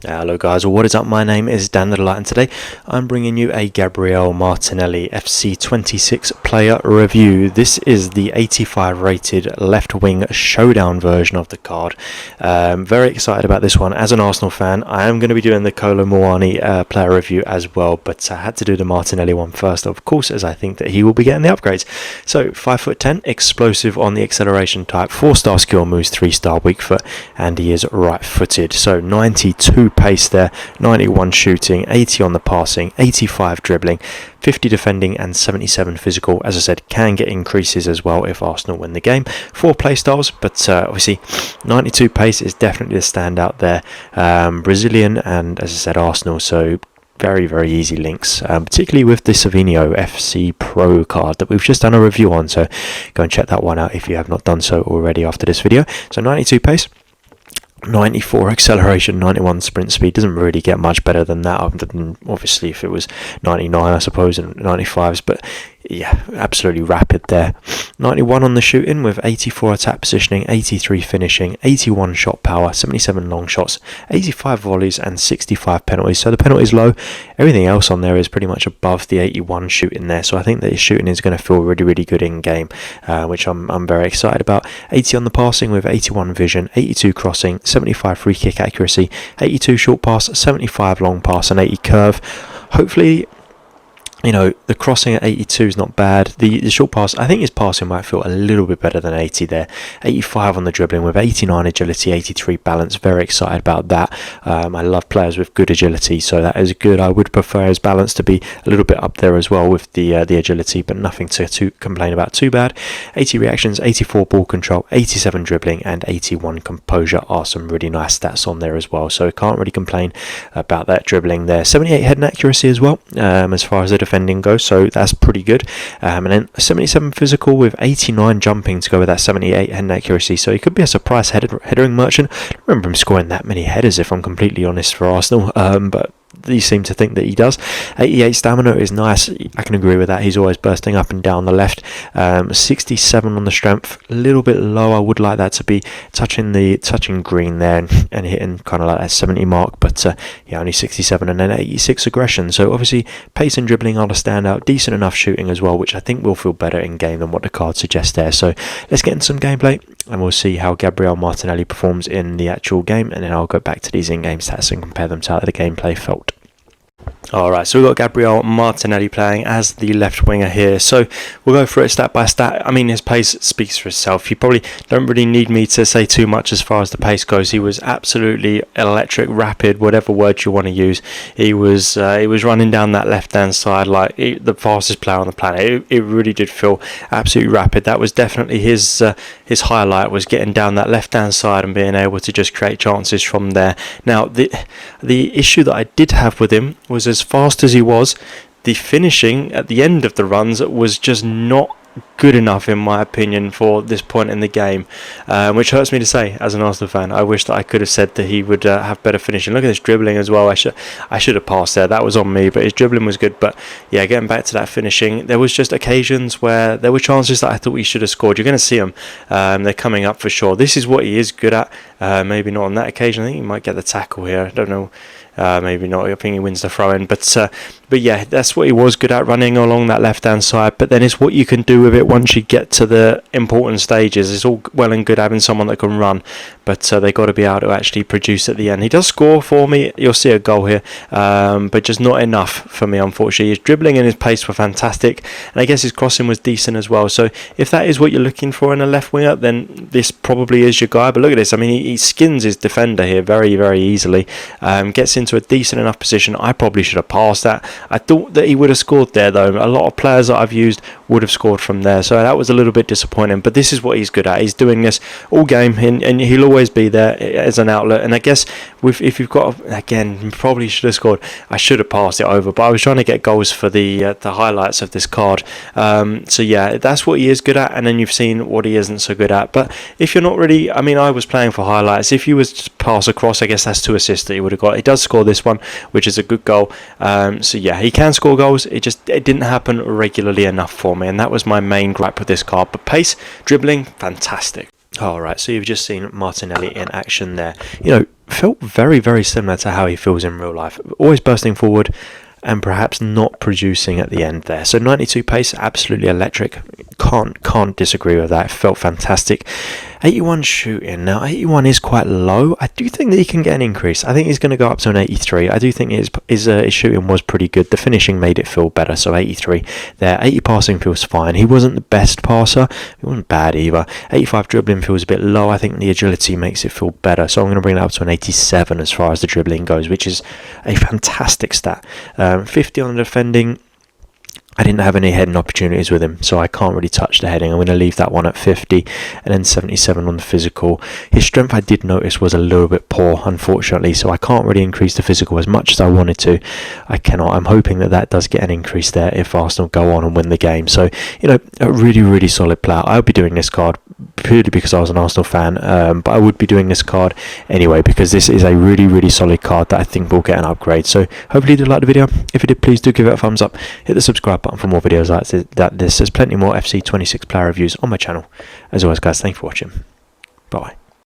Hello guys, what is up? My name is Dan the Delight, and today I'm bringing you a Gabriel Martinelli FC 26 player review. This is the 85 rated left wing showdown version of the card. Very excited about this one. As an Arsenal fan, I am going to be doing the Kolo Muani player review as well, but I had to do the Martinelli one first, of course, as I think that he will be getting the upgrades. So 5'10", explosive on the acceleration type, 4-star skill moves, 3-star weak foot, and he is right footed. So 92 pace there, 91 shooting, 80 on the passing, 85 dribbling, 50 defending and 77 physical. As I said, can get increases as well if Arsenal win the game. 4 play styles, but obviously 92 pace is definitely the standout there. Brazilian and, as I said, Arsenal, so very, very easy links, particularly with the Savinho FC Pro card that we've just done a review on, so go and check that one out if you have not done so already after this video. So 92 pace, 94 acceleration, 91 sprint speed. Doesn't really get much better than that, other than obviously if it was 99 I suppose and 95s, but yeah, absolutely rapid there. 91 on the shooting with 84 attack positioning, 83 finishing, 81 shot power, 77 long shots, 85 volleys and 65 penalties. So the penalties low, everything else on there is pretty much above the 81 shooting there, so I think that his shooting is going to feel really, really good in game, which I'm very excited about. 80 on the passing with 81 vision, 82 crossing, 75 free kick accuracy, 82 short pass, 75 long pass and 80 curve. Hopefully, you know, the crossing at 82 is not bad. The short pass, I think his passing might feel a little bit better than 80 there. 85 on the dribbling with 89 agility, 83 balance. Very excited about that. I love players with good agility, so that is good. I would prefer his balance to be a little bit up there as well with the agility, but nothing to complain about too bad. 80 reactions, 84 ball control, 87 dribbling, and 81 composure are some really nice stats on there as well. So can't really complain about that dribbling there. 78 head and accuracy as well, as far as the defending goes, so that's pretty good. And then 77 physical with 89 jumping to go with that 78 head and accuracy, so he could be a surprise headering merchant. I don't remember him scoring that many headers, if I'm completely honest, for Arsenal, but you seem to think that he does. 88 stamina is nice, I can agree with that. He's always bursting up and down the left. 67 on the strength, a little bit low. I would like that to be touching green there and hitting kind of like that 70 mark, but yeah, only 67. And then 86 aggression, so obviously pace and dribbling are the standout. Decent enough shooting as well, which I think will feel better in game than what the card suggests there. So let's get into some gameplay and we'll see how Gabriel Martinelli performs in the actual game, and then I'll go back to these in-game stats and compare them to how the gameplay felt. Alright, so we've got Gabriel Martinelli playing as the left winger here, so we'll go through it stat by stat. I mean, his pace speaks for itself. You probably don't really need me to say too much as far as the pace goes. He was absolutely electric, rapid, whatever word you want to use. He was running down that left hand side like the fastest player on the planet. It really did feel absolutely rapid. That was definitely his highlight, was getting down that left hand side and being able to just create chances from there. Now the issue that I did have with him was, as fast as he was, the finishing at the end of the runs was just not good enough in my opinion for this point in the game, which hurts me to say as an Arsenal fan. I wish that I could have said that he would have better finishing. Look at this dribbling as well. I should have passed there, that was on me, but his dribbling was good. But yeah, getting back to that finishing, there was just occasions where there were chances that I thought he should have scored. You're going to see them, they're coming up for sure. This is what he is good at. Maybe not on that occasion. I think he might get the tackle here, I don't know. Maybe not. I think he wins the throw in, but yeah, that's what he was good at, running along that left hand side. But then it's what you can do with it once you get to the important stages. It's all well and good having someone that can run, but they got to be able to actually produce at the end. He does score for me. You'll see a goal here, but just not enough for me, unfortunately. His dribbling and his pace were fantastic, and I guess his crossing was decent as well. So if that is what you're looking for in a left winger, then this probably is your guy. But look at this. I mean, he skins his defender here very, very easily. Gets into a decent enough position. I probably should have passed that. I thought that he would have scored there, though. A lot of players that I've used would have scored from there, so that was a little bit disappointing. But this is what he's good at. He's doing this all game, and he'll always be there as an outlet. And I guess if you've got, again, probably should have scored. I should have passed it over, but I was trying to get goals for the highlights of this card. So yeah, that's what he is good at, and then you've seen what he isn't so good at. But if you're not really, I mean, I was playing for highlights. If you was to pass across, I guess that's 2 assists that he would have got. He does score this one, which is a good goal. So yeah, he can score goals. It didn't happen regularly enough for me, and that was my main gripe with this card. But pace, dribbling, fantastic. Alright, so you've just seen Martinelli in action there. You know, felt very, very similar to how he feels in real life. Always bursting forward and perhaps not producing at the end there. So 92 pace, absolutely electric. Can't disagree with that. It felt fantastic. 81 shooting. Now 81 is quite low. I do think that he can get an increase. I think he's going to go up to an 83. I do think his shooting was pretty good. The finishing made it feel better. So 83 there. 80 passing feels fine. He wasn't the best passer. He wasn't bad either. 85 dribbling feels a bit low. I think the agility makes it feel better. So I'm going to bring that up to an 87 as far as the dribbling goes, which is a fantastic stat. 50 on the defending. I didn't have any heading opportunities with him, so I can't really touch the heading. I'm going to leave that one at 50, and then 77 on the physical. His strength, I did notice, was a little bit poor, unfortunately, so I can't really increase the physical as much as I wanted to. I cannot. I'm hoping that does get an increase there if Arsenal go on and win the game. So, a really, really solid player. I'll be doing this card purely because I was an Arsenal fan, but I would be doing this card anyway because this is a really, really solid card that I think will get an upgrade. So, hopefully you did like the video. If you did, please do give it a thumbs up. Hit the subscribe button for more videos like this. There's plenty more FC 26 player reviews on my channel. As always, guys, thanks for watching. Bye.